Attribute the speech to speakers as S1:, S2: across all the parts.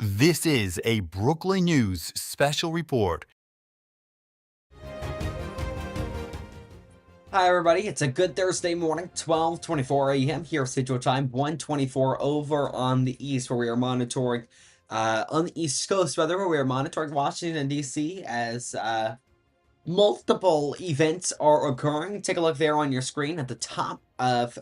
S1: This is a Brooklyn News special report.
S2: Hi everybody, it's a good Thursday morning, 12:24 a.m. here Central Time, 1:24 over on the East, where we are monitoring on the East Coast, rather, where we are monitoring Washington D.C. as multiple events are occurring. Take a look there on your screen at the top of,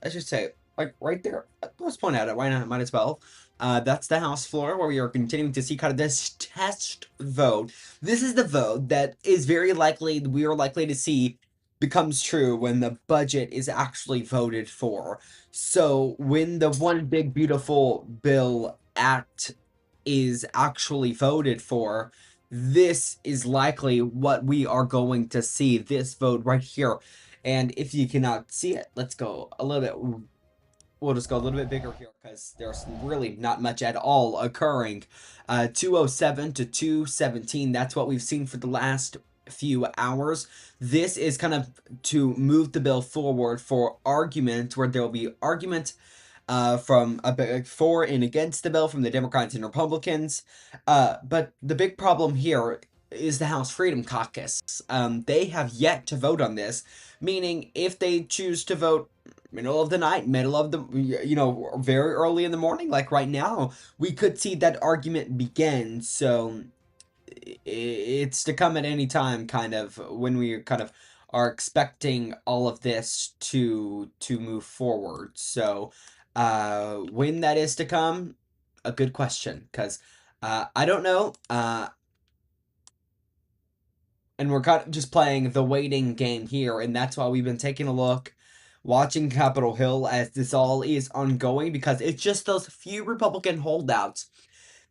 S2: I should say, like right there. Let's point at it. Why not? Might as well. That's the House floor where we are continuing to see kind of this test vote. This is the vote that is very likely, we are likely to see becomes true when the budget is actually voted for. So when the One Big Beautiful Bill Act is actually voted for, this is likely what we are going to see, this vote right here. And if you cannot see it, let's go a little bit, we'll just go a little bit bigger here because there's really not much at all occurring. 207 to 217, that's what we've seen for the last few hours. This is kind of to move the bill forward for argument, where there will be argument from for and against the bill from the Democrats and Republicans. But the big problem here is the House Freedom Caucus. They have yet to vote on this, meaning if they choose to vote middle of the night, middle of the, very early in the morning, like right now, we could see that argument begin. So it's to come at any time, kind of, when we kind of are expecting all of this to move forward. So when that is to come, a good question, because I don't know. And we're kind of just playing the waiting game here, and that's why we've been taking a look, watching Capitol Hill as this all is ongoing, because it's just those few Republican holdouts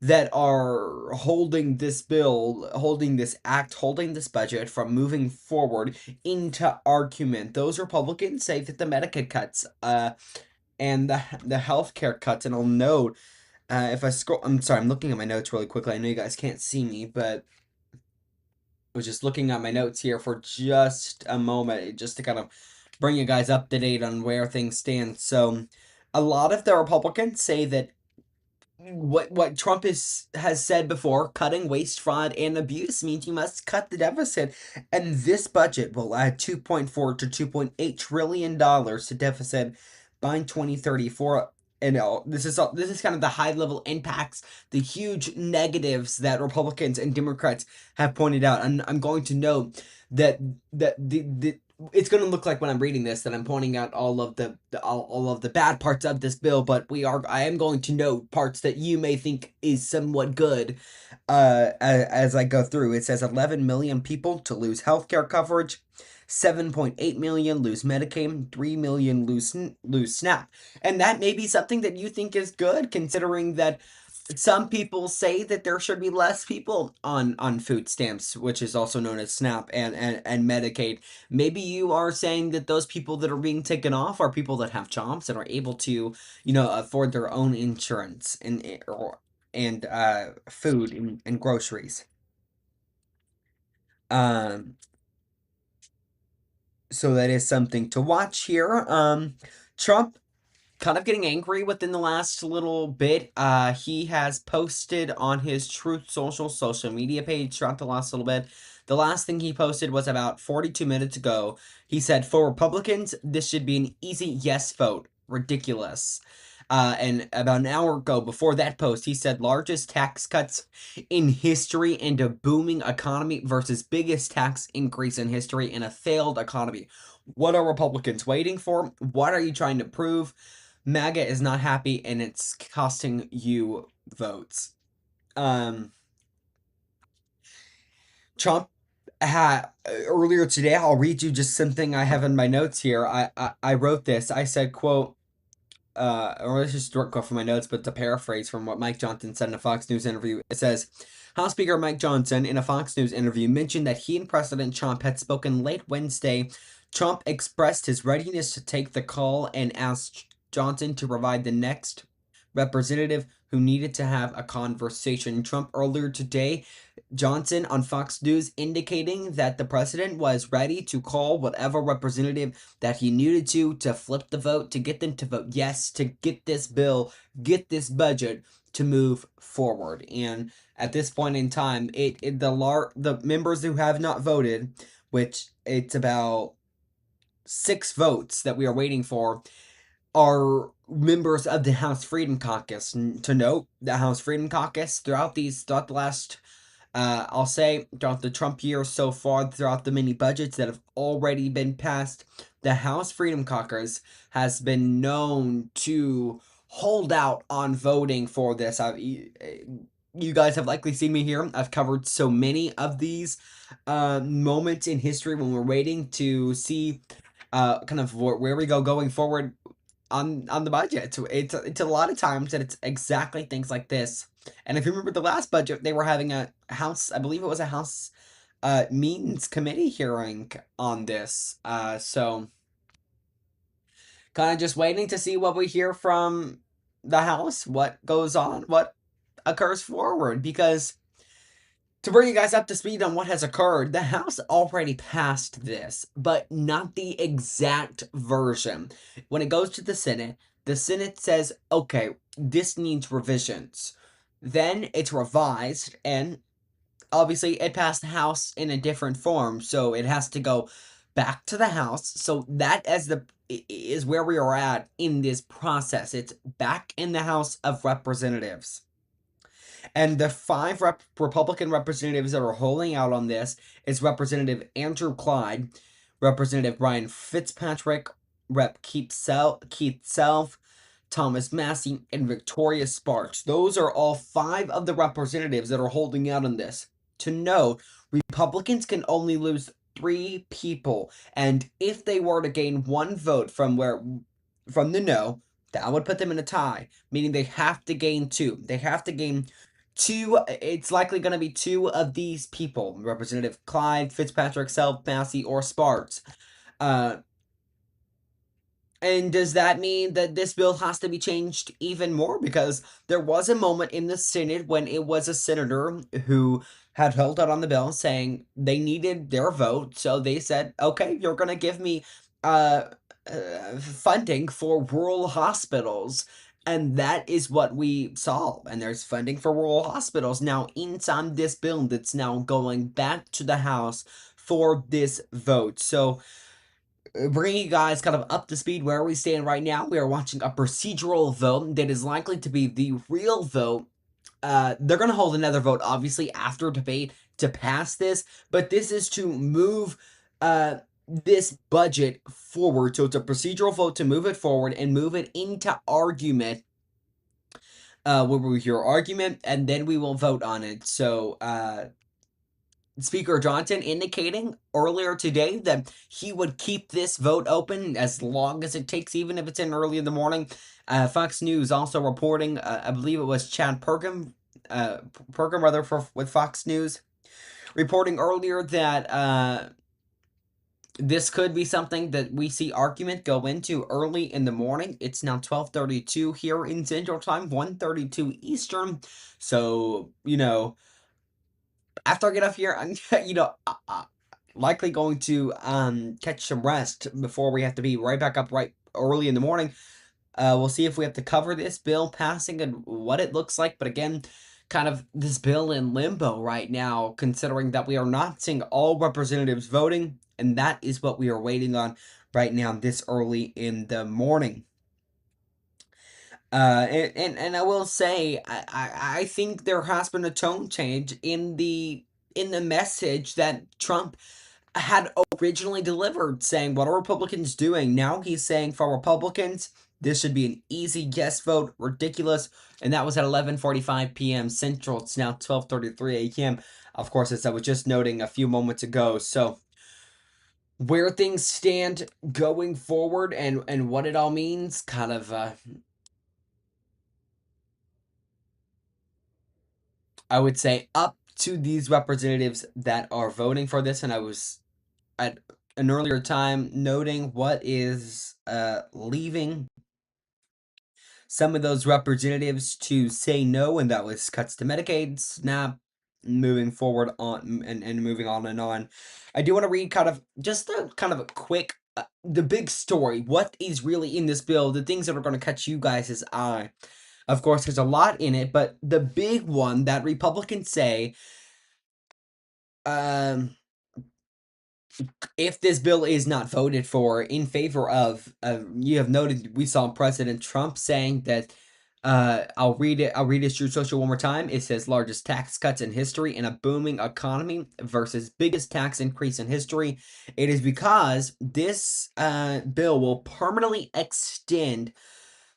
S2: that are holding this bill, holding this act, holding this budget from moving forward into argument. Those Republicans say that the Medicaid cuts, and the healthcare cuts, and I'll note, if I scroll, I'm sorry, I'm looking at my notes really quickly. I know you guys can't see me, but I was just looking at my notes here for just a moment, just to kind of bring you guys up to date on where things stand. So, a lot of the Republicans say that what Trump has said before, cutting waste, fraud, and abuse means you must cut the deficit, and this budget will add 2.4 to 2.8 trillion dollars to deficit by 2034. And this is kind of the high level impacts, the huge negatives that Republicans and Democrats have pointed out. And I'm going to note that the it's going to look like when I'm reading this that I'm pointing out all of all of the bad parts of this bill, but I am going to note parts that you may think is somewhat good. As I go through, it says 11 million people to lose healthcare coverage, 7.8 million lose Medicaid, 3 million lose SNAP, and that may be something that you think is good, considering that some people say that there should be less people on food stamps, which is also known as SNAP and Medicaid. Maybe you are saying that those people that are being taken off are people that have jobs and are able to, afford their own insurance and food and groceries. Um, so that is something to watch here. Trump kind of getting angry within the last little bit. He has posted on his Truth social media page throughout the last little bit. The last thing he posted was about 42 minutes ago. He said, "For Republicans, this should be an easy yes vote. Ridiculous." And about an hour ago, before that post, he said, "Largest tax cuts in history and a booming economy versus biggest tax increase in history in a failed economy." What are Republicans waiting for? What are you trying to prove? MAGA is not happy, and it's costing you votes. Trump had earlier today, I'll read you just something I have in my notes here. I wrote this. I said, quote, or let's just direct quote from my notes, but to paraphrase from what Mike Johnson said in a Fox News interview, it says, House Speaker Mike Johnson, in a Fox News interview, mentioned that he and President Trump had spoken late Wednesday. Trump expressed his readiness to take the call and asked Johnson to provide the next representative who needed to have a conversation. Trump earlier today Johnson on Fox News indicating that the president was ready to call whatever representative that he needed to flip the vote, to get them to vote yes, to get this bill, get this budget to move forward. And at this point in time, the members who have not voted, which it's about 6 votes that we are waiting for, are members of the House Freedom Caucus. And to note, the House Freedom Caucus throughout the last I'll say throughout the Trump years so far, throughout the many budgets that have already been passed, the House Freedom Caucus has been known to hold out on voting for this. You guys have likely seen me here. I've covered so many of these moments in history when we're waiting to see kind of where we go going forward on the budget. It's a lot of times that it's exactly things like this. And if you remember the last budget, they were having a House, I believe it was a House Means Committee hearing on this. So kind of just waiting to see what we hear from the House, what goes on, what occurs forward, because to bring you guys up to speed on what has occurred, the House already passed this, but not the exact version. When it goes to the Senate says, okay, this needs revisions. Then it's revised, and obviously it passed the House in a different form, so it has to go back to the House. So that is where we are at in this process. It's back in the House of Representatives. And the 5 Republican representatives that are holding out on this is Representative Andrew Clyde, Representative Brian Fitzpatrick, Rep. Keith Self, Thomas Massey, and Victoria Sparks. Those are all 5 of the representatives that are holding out on this. To note, Republicans can only lose 3 people, and if they were to gain 1 vote from the no, that would put them in a tie, meaning they have to gain 2. They have to gain 2. It's likely going to be 2 of these people, Representative Clyde, Fitzpatrick, Self, Massey, or Sparks. And does that mean that this bill has to be changed even more? Because there was a moment in the Senate when it was a senator who had held out on the bill saying they needed their vote. So they said, okay, you're going to give me funding for rural hospitals. And that is what we saw. And there's funding for rural hospitals now inside this bill that's now going back to the House for this vote. So bringing you guys kind of up to speed where we stand right now, we are watching a procedural vote that is likely to be the real vote. They're going to hold another vote, obviously, after debate to pass this, but this is to move this budget forward. So it's a procedural vote to move it forward and move it into argument. Where we hear argument, and then we will vote on it. So, Speaker Johnson indicating earlier today that he would keep this vote open as long as it takes, even if it's in early in the morning. Fox News also reporting, I believe it was Chad Pergam with Fox News, reporting earlier that this could be something that we see argument go into early in the morning. It's now 12:32 here in Central Time, 1:32 Eastern. So, after I get off here, I'm, likely going to catch some rest before we have to be right back up right early in the morning. We'll see if we have to cover this bill passing and what it looks like. But again, kind of this bill in limbo right now, considering that we are not seeing all representatives voting, and that is what we are waiting on right now this early in the morning. And I will say, I think there has been a tone change in the message that Trump had originally delivered, saying, what are Republicans doing? Now he's saying for Republicans, this should be an easy yes vote, ridiculous. And that was at 11:45 p.m. Central. It's now 12:33 a.m. Of course, as I was just noting a few moments ago. So where things stand going forward and what it all means, kind of I would say up to these representatives that are voting for this. And I was at an earlier time noting what is leaving some of those representatives to say no, and that was cuts to Medicaid, SNAP, moving forward on and moving on and on. I do want to read kind of just a kind of a quick the big story. What is really in this bill? The things that are going to catch you guys' eye. Of course, there's a lot in it, but the big one that Republicans say, um, if this bill is not voted for in favor of, you have noted we saw President Trump saying that, I'll read it. I'll read his Truth Social one more time. It says largest tax cuts in history in a booming economy versus biggest tax increase in history. It is because this bill will permanently extend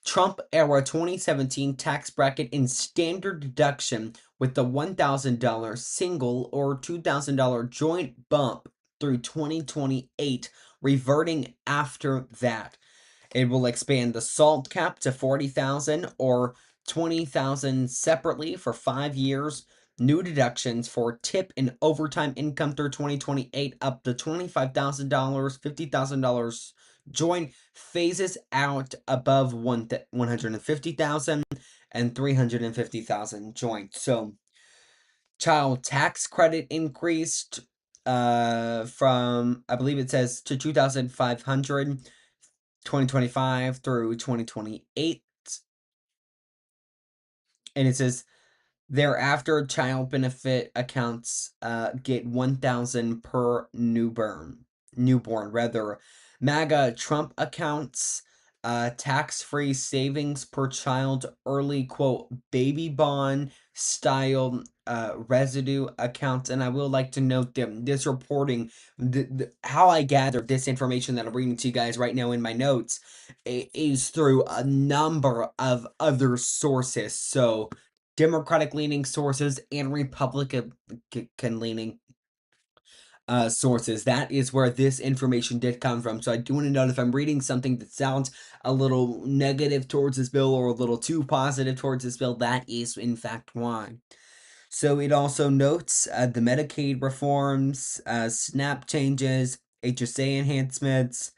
S2: Trump era 2017 tax bracket in standard deduction with the $1,000 single or $2,000 joint bump through 2028, reverting after that. It will expand the SALT cap to 40,000 or 20,000 separately for 5 years. New deductions for tip and overtime income through 2028 up to $25,000, $50,000 joint phases out above 150,000 and 350,000 joint. So child tax credit increased from, I believe it says, to 2,500 2025 through 2028. And it says thereafter child benefit accounts get 1,000 per newborn rather. MAGA Trump accounts tax-free savings per child early quote baby bond style residue accounts. And I will like to note that this reporting, how I gathered this information that I'm reading to you guys right now in my notes, is through a number of other sources. So Democratic leaning sources and Republican leaning sources. That is where this information did come from. So I do want to note if I'm reading something that sounds a little negative towards this bill or a little too positive towards this bill, that is in fact why. So it also notes the Medicaid reforms, SNAP changes, HSA enhancements,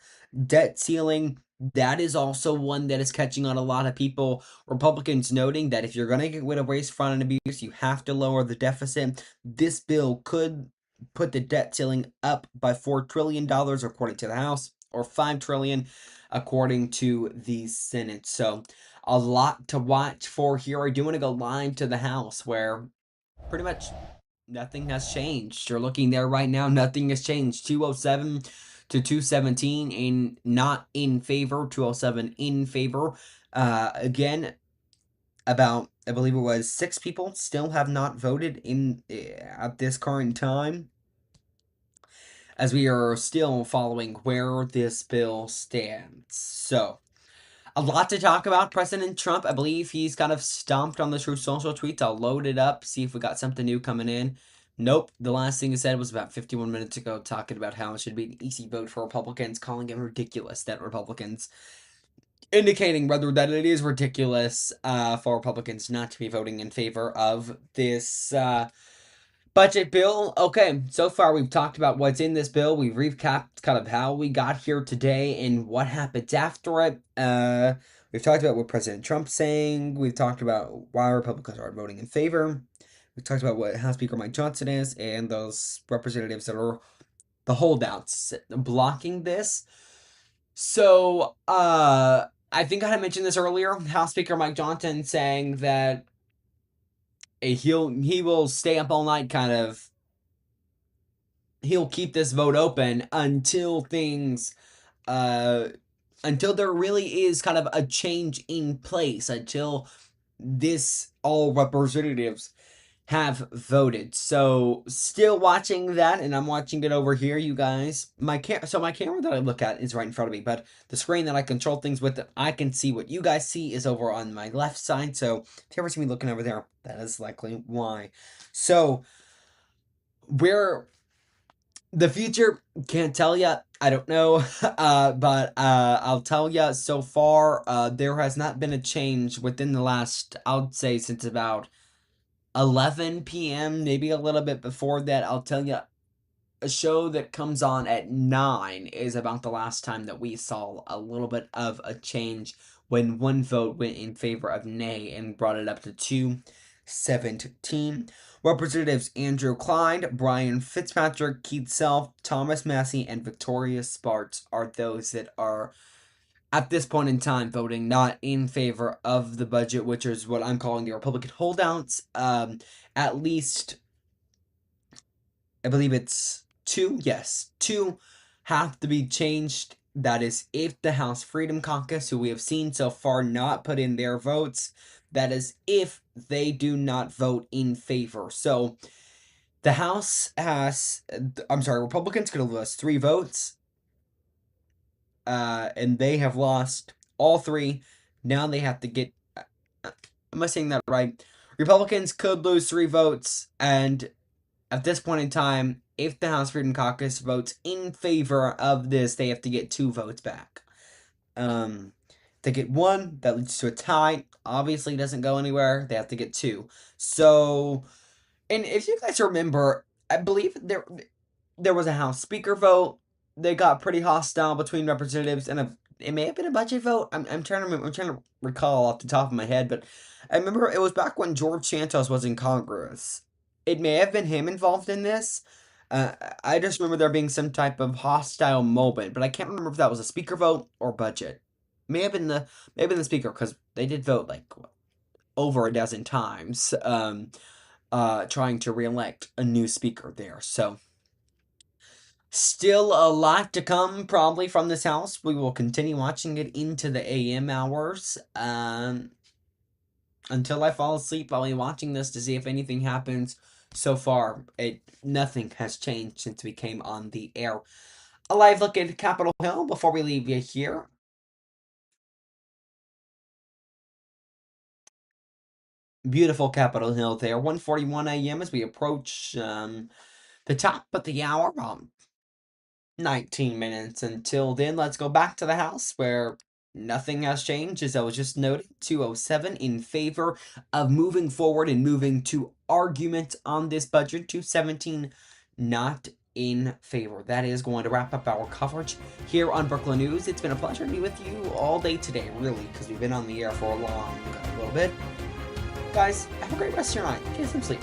S2: debt ceiling. That is also one that is catching on a lot of people. Republicans noting that if you're going to get rid of waste, fraud, and abuse, you have to lower the deficit. This bill could put the debt ceiling up by $4 trillion, according to the House, or $5 trillion, according to the Senate. So a lot to watch for here. I do want to go live to the House where pretty much nothing has changed. You're looking there right now, nothing has changed. 207 to 217 in not in favor, 207 in favor. Again, about I believe it was 6 people still have not voted in at this current time, as we are still following where this bill stands. So a lot to talk about. President Trump, I believe he's kind of stomped on the Truth Social tweets. I'll load it up, see if we got something new coming in. Nope. The last thing he said was about 51 minutes ago, talking about how it should be an easy vote for Republicans, calling it ridiculous that Republicans, indicating rather that it is ridiculous for Republicans not to be voting in favor of this budget bill. Okay, so far we've talked about what's in this bill. We've recapped kind of how we got here today and what happens after it. We've talked about what President Trump's saying. We've talked about why Republicans are voting in favor. We've talked about what House Speaker Mike Johnson is and those representatives that are the holdouts blocking this. So, I think I had mentioned this earlier. House Speaker Mike Johnson saying that he will stay up all night, kind of. He'll keep this vote open until things, until there really is kind of a change in place, until this all representatives have voted. So still watching that, and I'm watching it over here, you guys. My camera that I look at is right in front of me, but the screen that I control things with, I can see what you guys see is over on my left side. So if you ever see me looking over there, that is likely why. So the future, can't tell you. I don't know, but I'll tell you. So far, there has not been a change within the last, I'll say, since about 11 p.m., maybe a little bit before that. I'll tell you, a show that comes on at 9 is about the last time that we saw a little bit of a change when one vote went in favor of nay and brought it up to 2. 17. Representatives Andrew Clyde, Brian Fitzpatrick, Keith Self, Thomas Massey, and Victoria Spartz are those that are, at this point in time, voting not in favor of the budget, which is what I'm calling the Republican holdouts. At least, I believe it's 2. Yes, 2 have to be changed. That is, if the House Freedom Caucus, who we have seen so far not put in their votes, that is, if they do not vote in favor. So, the House has, Republicans could have lost 3 votes, and they have lost all 3. Now they have to get, am I saying that right? Republicans could lose 3 votes, and at this point in time, if the House Freedom Caucus votes in favor of this, they have to get 2 votes back. They get 1, that leads to a tie. Obviously doesn't go anywhere. They have to get 2. So, and if you guys remember, I believe there was a House Speaker vote. They got pretty hostile between representatives, and it may have been a budget vote. I'm trying to remember, I'm trying to recall off the top of my head, but I remember it was back when George Santos was in Congress. It may have been him involved in this. I just remember there being some type of hostile moment, but I can't remember if that was a speaker vote or budget. May have been the speaker, because they did vote like over a dozen times, trying to reelect a new speaker there. So still a lot to come probably from this house. We will continue watching it into the AM hours. Until I fall asleep, I'll be watching this to see if anything happens. So far, nothing has changed since we came on the air. A live look at Capitol Hill before we leave you here. Beautiful Capitol Hill there. 1:41 a.m. as we approach the top of the hour. 19 minutes until then. Let's go back to the House, where nothing has changed, as I was just noting. 207 in favor of moving forward and moving to argument on this budget. 217 not in favor. That is going to wrap up our coverage here on Brooklyn News. It's been a pleasure to be with you all day today, really, because we've been on the air for a little bit. Guys, have a great rest of your night. Get some sleep.